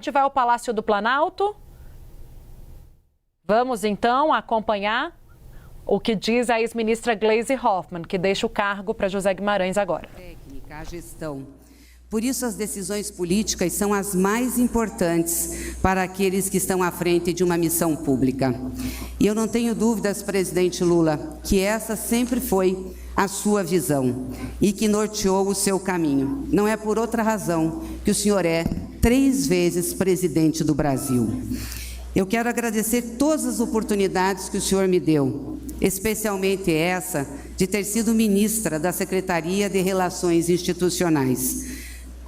A gente vai ao Palácio do Planalto. Vamos então acompanhar o que diz a ex-ministra Gleisi Hoffmann, que deixa o cargo para José Guimarães agora. Técnica, a gestão. Por isso as decisões políticas são as mais importantes para aqueles que estão à frente de uma missão pública. E eu não tenho dúvidas, presidente Lula, que essa sempre foi a sua visão e que norteou o seu caminho. Não é por outra razão que o senhor é 3 vezes presidente do Brasil. Eu quero agradecer todas as oportunidades que o senhor me deu, especialmente essa de ter sido ministra da Secretaria de Relações Institucionais,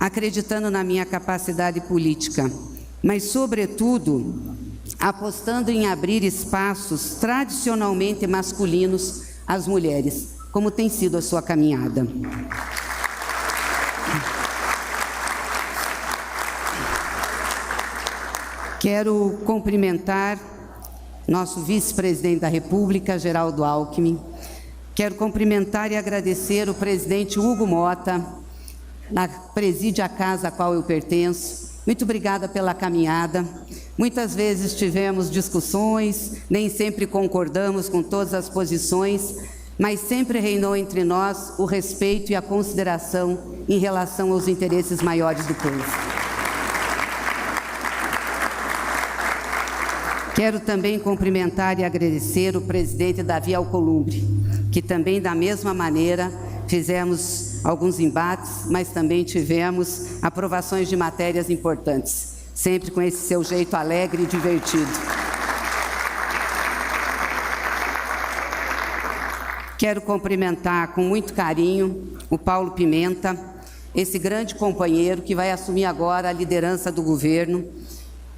acreditando na minha capacidade política, mas, sobretudo, apostando em abrir espaços tradicionalmente masculinos às mulheres, como tem sido a sua caminhada. Quero cumprimentar nosso vice-presidente da República, Geraldo Alckmin. Quero cumprimentar e agradecer o presidente Hugo Motta, preside a casa a qual eu pertenço. Muito obrigada pela caminhada. Muitas vezes tivemos discussões, nem sempre concordamos com todas as posições, mas sempre reinou entre nós o respeito e a consideração em relação aos interesses maiores do povo. Quero também cumprimentar e agradecer o presidente Davi Alcolumbre, que também, da mesma maneira, fizemos alguns embates, mas também tivemos aprovações de matérias importantes, sempre com esse seu jeito alegre e divertido. Quero cumprimentar com muito carinho o Paulo Pimenta, esse grande companheiro que vai assumir agora a liderança do governo,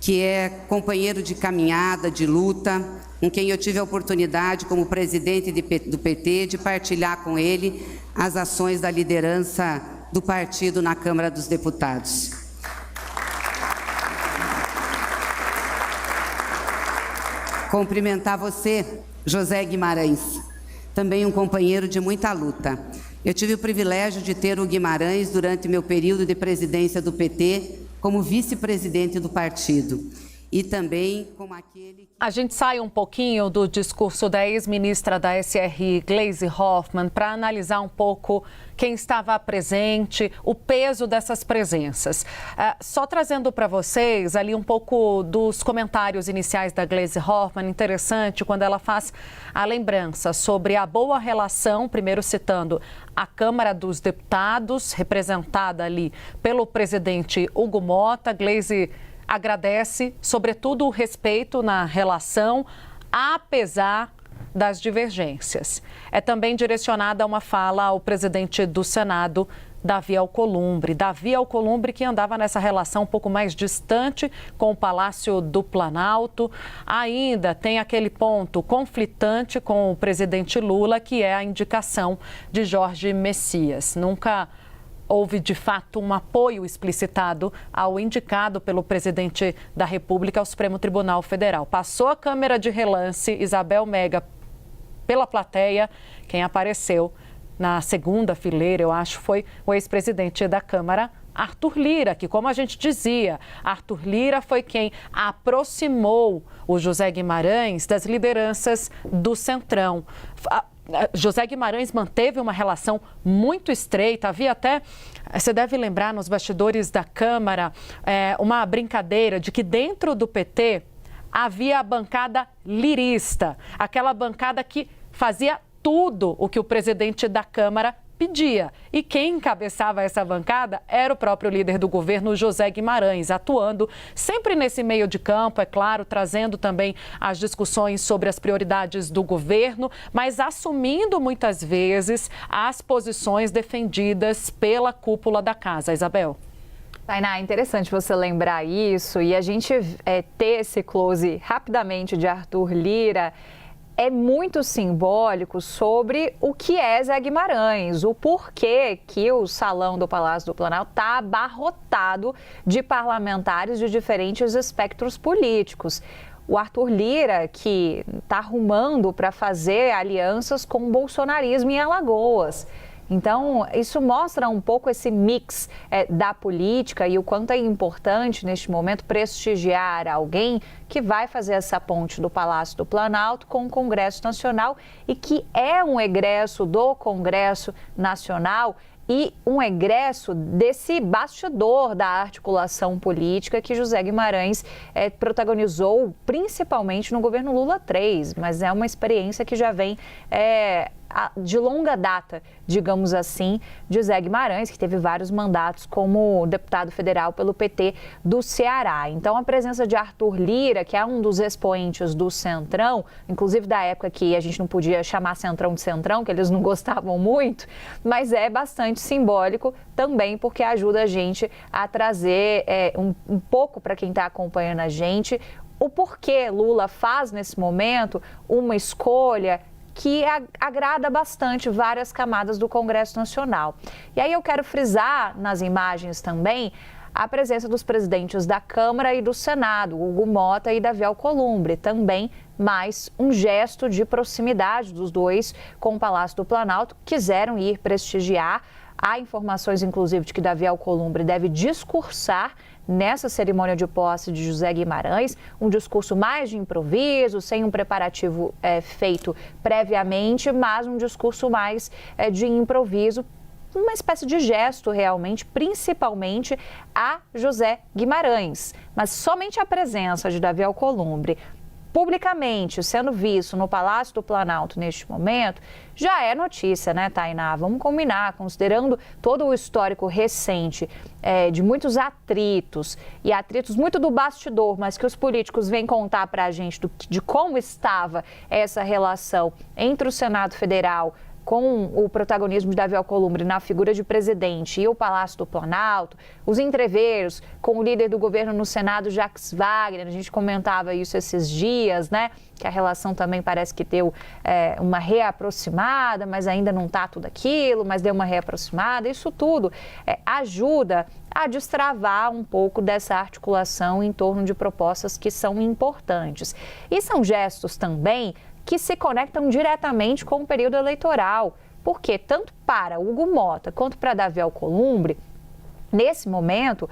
que é companheiro de caminhada, de luta, com quem eu tive a oportunidade, como presidente do PT, de partilhar com ele as ações da liderança do partido na Câmara dos Deputados. Cumprimentar você, José Guimarães, também um companheiro de muita luta. Eu tive o privilégio de ter o Guimarães durante meu período de presidência do PT, como vice-presidente do partido, e também como aquele que... A gente sai um pouquinho do discurso da ex-ministra da SRI, Gleisi Hoffmann, para analisar um pouco quem estava presente, o peso dessas presenças. Só trazendo para vocês ali um pouco dos comentários iniciais da Gleisi Hoffmann, interessante quando ela faz a lembrança sobre a boa relação, primeiro citando a Câmara dos Deputados, representada ali pelo presidente Hugo Motta. Gleisi agradece, sobretudo, o respeito na relação, apesar das divergências. É também direcionada a uma fala ao presidente do Senado, Davi Alcolumbre. Davi Alcolumbre, que andava nessa relação um pouco mais distante com o Palácio do Planalto. Ainda tem aquele ponto conflitante com o presidente Lula, que é a indicação de Jorge Messias. Nunca houve, de fato, um apoio explicitado ao indicado pelo presidente da República ao Supremo Tribunal Federal. Passou a câmera de relance, Isabel Mega, pela plateia. Quem apareceu na segunda fileira, eu acho, foi o ex-presidente da Câmara, Arthur Lira, que, como a gente dizia, Arthur Lira foi quem aproximou o José Guimarães das lideranças do Centrão. José Guimarães manteve uma relação muito estreita. Havia até, você deve lembrar, nos bastidores da Câmara, uma brincadeira de que dentro do PT havia a bancada lirista, aquela bancada que fazia tudo o que o presidente da Câmara pedia. E quem encabeçava essa bancada era o próprio líder do governo, José Guimarães, atuando sempre nesse meio de campo, é claro, trazendo também as discussões sobre as prioridades do governo, mas assumindo muitas vezes as posições defendidas pela cúpula da casa. Isabel. Tainá, é interessante você lembrar isso e a gente ter esse close rapidamente de Arthur Lira é muito simbólico sobre o que é Zé Guimarães, o porquê que o salão do Palácio do Planalto está abarrotado de parlamentares de diferentes espectros políticos. O Arthur Lira, que está arrumando para fazer alianças com o bolsonarismo em Alagoas. Então, isso mostra um pouco esse mix da política e o quanto é importante, neste momento, prestigiar alguém que vai fazer essa ponte do Palácio do Planalto com o Congresso Nacional e que é um egresso do Congresso Nacional e um egresso desse bastidor da articulação política que José Guimarães protagonizou principalmente no governo Lula III, mas é uma experiência que já vem de longa data, digamos assim, de José Guimarães, que teve vários mandatos como deputado federal pelo PT do Ceará. Então, a presença de Arthur Lira, que é um dos expoentes do Centrão, inclusive da época que a gente não podia chamar Centrão de Centrão, que eles não gostavam muito, mas é bastante simbólico também, porque ajuda a gente a trazer um pouco para quem está acompanhando a gente o porquê Lula faz nesse momento uma escolha que agrada bastante várias camadas do Congresso Nacional. E aí eu quero frisar nas imagens também a presença dos presidentes da Câmara e do Senado, Hugo Motta e Davi Alcolumbre, também mais um gesto de proximidade dos dois com o Palácio do Planalto, quiseram ir prestigiar. Há informações, inclusive, de que Davi Alcolumbre deve discursar nessa cerimônia de posse de José Guimarães, um discurso mais de improviso, sem um preparativo feito previamente, mas um discurso mais de improviso, uma espécie de gesto realmente, principalmente a José Guimarães. Mas somente a presença de Davi Alcolumbre publicamente sendo visto no Palácio do Planalto neste momento, já é notícia, né, Tainá? Vamos combinar, considerando todo o histórico recente de muitos atritos, e atritos muito do bastidor, mas que os políticos vêm contar para a gente de como estava essa relação entre o Senado Federal com o protagonismo de Davi Alcolumbre na figura de presidente e o Palácio do Planalto, os entreveros com o líder do governo no Senado, Jacques Wagner, a gente comentava isso esses dias, né? Que a relação também parece que deu uma reaproximada, mas ainda não está tudo aquilo, mas deu uma reaproximada. Isso tudo ajuda a destravar um pouco dessa articulação em torno de propostas que são importantes. E são gestos também que se conectam diretamente com o período eleitoral, porque tanto para Hugo Motta quanto para Davi Alcolumbre, nesse momento,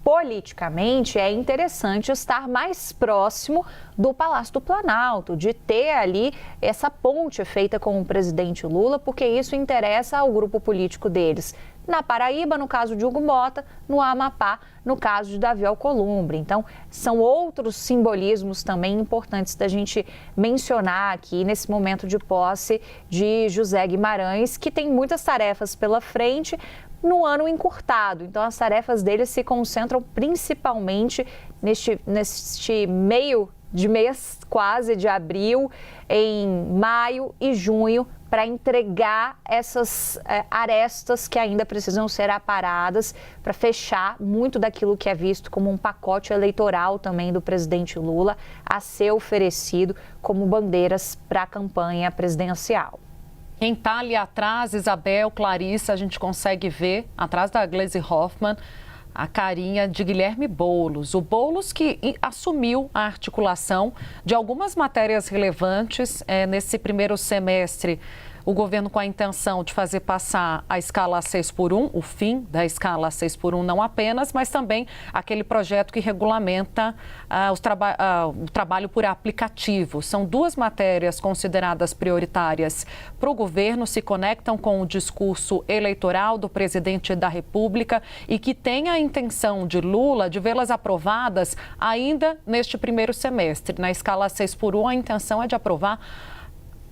politicamente, é interessante estar mais próximo do Palácio do Planalto, de ter ali essa ponte feita com o presidente Lula, porque isso interessa ao grupo político deles. Na Paraíba, no caso de Hugo Motta, no Amapá, no caso de Davi Alcolumbre. Então, são outros simbolismos também importantes da gente mencionar aqui nesse momento de posse de José Guimarães, que tem muitas tarefas pela frente no ano encurtado. Então, as tarefas dele se concentram principalmente neste meio de mês quase de abril, em maio e junho, para entregar essas arestas que ainda precisam ser aparadas para fechar muito daquilo que é visto como um pacote eleitoral também do presidente Lula a ser oferecido como bandeiras para a campanha presidencial. Quem está ali atrás, Isabel, Clarissa, a gente consegue ver, atrás da Gleisi Hoffmann, a carinha de Guilherme Boulos. O Boulos que assumiu a articulação de algumas matérias relevantes nesse primeiro semestre. O governo com a intenção de fazer passar a escala 6x1, o fim da escala 6x1 não apenas, mas também aquele projeto que regulamenta o trabalho por aplicativo. São duas matérias consideradas prioritárias para o governo, se conectam com o discurso eleitoral do presidente da República e que tem a intenção de Lula de vê-las aprovadas ainda neste primeiro semestre. Na escala 6x1, a intenção é de aprovar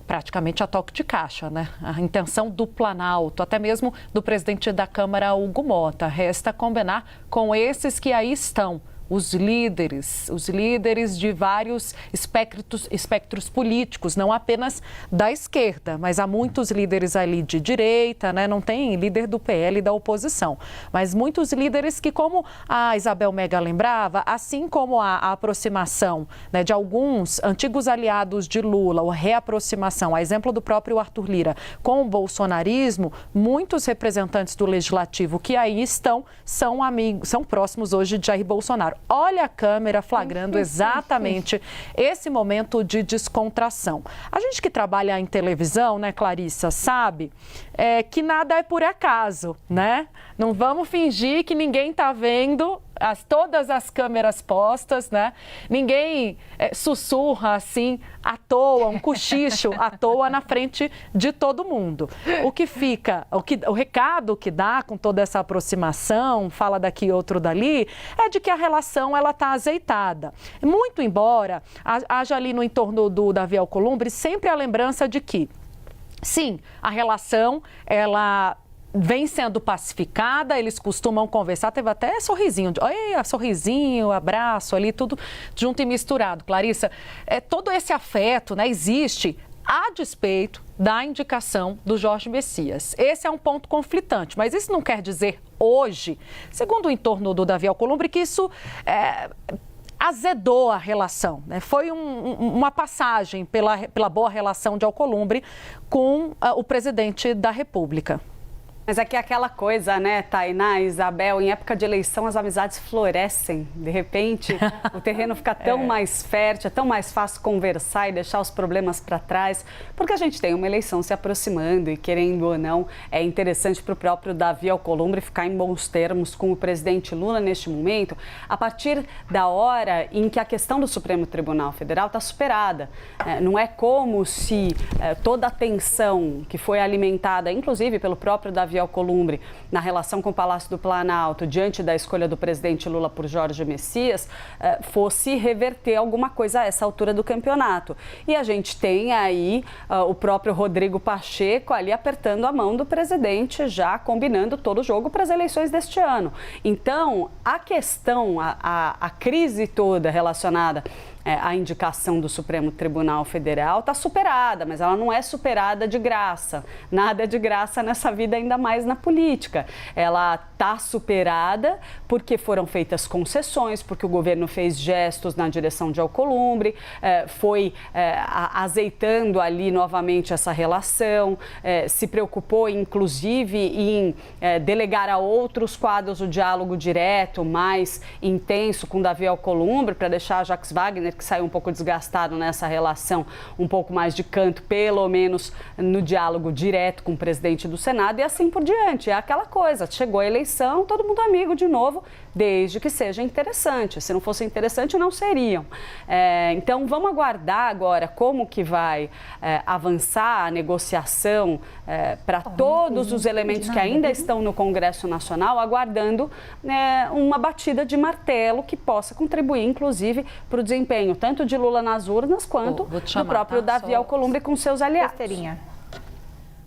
praticamente a toque de caixa, né? A intenção do Planalto, até mesmo do presidente da Câmara, Hugo Motta. Resta combinar com esses que aí estão, os líderes de vários espectros políticos, não apenas da esquerda, mas há muitos líderes ali de direita, né? Não tem líder do PL e da oposição, mas muitos líderes que, como a Isabel Mega lembrava, assim como a aproximação, né, de alguns antigos aliados de Lula, ou reaproximação, a exemplo do próprio Arthur Lira, com o bolsonarismo, muitos representantes do Legislativo que aí estão são próximos hoje de Jair Bolsonaro. Olha a câmera flagrando exatamente esse momento de descontração. A gente que trabalha em televisão, né, Clarissa, sabe que nada é por acaso, né? Não vamos fingir que ninguém está vendo todas as câmeras postas, né? Ninguém sussurra assim à toa, um cochicho à toa na frente de todo mundo. O recado que dá com toda essa aproximação, fala daqui outro dali, é de que a relação ela está azeitada. Muito embora haja ali no entorno do Davi Alcolumbre sempre a lembrança de que, sim, a relação ela vem sendo pacificada, eles costumam conversar, teve até sorrisinho, sorrisinho, abraço ali, tudo junto e misturado. Clarissa, todo esse afeto, né, existe a despeito da indicação do Jorge Messias. Esse é um ponto conflitante, mas isso não quer dizer hoje, segundo o entorno do Davi Alcolumbre, que isso azedou a relação, né? Foi uma passagem pela boa relação de Alcolumbre com o presidente da República. Mas aqui é aquela coisa, né, Tainá, Isabel, em época de eleição as amizades florescem. De repente, o terreno fica tão mais fértil, é tão mais fácil conversar e deixar os problemas para trás, porque a gente tem uma eleição se aproximando e, querendo ou não, é interessante para o próprio Davi Alcolumbre ficar em bons termos com o presidente Lula neste momento, a partir da hora em que a questão do Supremo Tribunal Federal está superada. Não é como se toda a tensão que foi alimentada, inclusive pelo próprio Davi Alcolumbre, na relação com o Palácio do Planalto, diante da escolha do presidente Lula por Jorge Messias, fosse reverter alguma coisa a essa altura do campeonato. E a gente tem aí o próprio Rodrigo Pacheco ali apertando a mão do presidente, já combinando todo o jogo para as eleições deste ano. Então, a questão, a crise toda relacionada a indicação do Supremo Tribunal Federal está superada, mas ela não é superada de graça. Nada é de graça nessa vida, ainda mais na política. Ela está superada porque foram feitas concessões, porque o governo fez gestos na direção de Alcolumbre, foi azeitando ali novamente essa relação, se preocupou inclusive em delegar a outros quadros o diálogo direto, mais intenso com Davi Alcolumbre, para deixar Jacques Wagner, que saiu um pouco desgastado nessa relação, um pouco mais de canto, pelo menos no diálogo direto com o presidente do Senado e assim por diante. É aquela coisa, chegou a eleição, todo mundo amigo de novo, desde que seja interessante. Se não fosse interessante, não seriam. Então, vamos aguardar agora como que vai avançar a negociação para todos os elementos que ainda estão no Congresso Nacional, aguardando uma batida de martelo que possa contribuir, inclusive, para o desempenho tanto de Lula nas urnas quanto do próprio Davi Alcolumbre com seus aliados.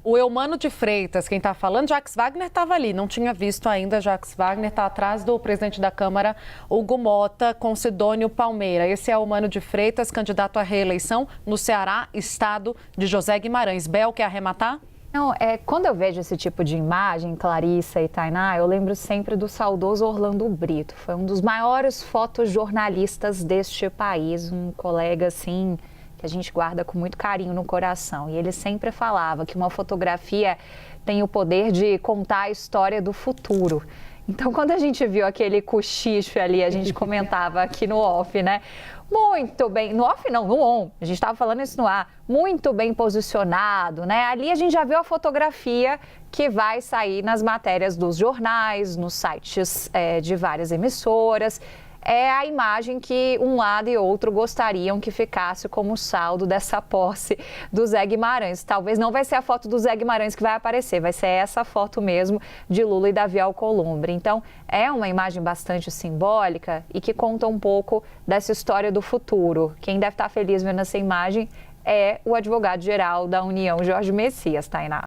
O Eumano de Freitas, quem está falando, Jacques Wagner estava ali, não tinha visto ainda. Jacques Wagner está atrás do presidente da Câmara, Hugo Mota, com Sidônio Palmeira. Esse é o Eumano de Freitas, candidato à reeleição no Ceará, estado de José Guimarães. Bel, quer arrematar? Não, quando eu vejo esse tipo de imagem, Clarissa e Tainá, eu lembro sempre do saudoso Orlando Brito. Foi um dos maiores fotojornalistas deste país, um colega, assim, que a gente guarda com muito carinho no coração. E ele sempre falava que uma fotografia tem o poder de contar a história do futuro. Então, quando a gente viu aquele cochicho ali, a gente comentava aqui no off, né? Muito bem, no off não, no on, a gente estava falando isso no ar, muito bem posicionado, né? Ali a gente já viu a fotografia que vai sair nas matérias dos jornais, nos sites de várias emissoras. É a imagem que um lado e outro gostariam que ficasse como saldo dessa posse do Zé Guimarães. Talvez não vai ser a foto do Zé Guimarães que vai aparecer, vai ser essa foto mesmo de Lula e Davi Alcolumbre. Então, é uma imagem bastante simbólica e que conta um pouco dessa história do futuro. Quem deve estar feliz vendo essa imagem é o advogado-geral da União, Jorge Messias, Tainá.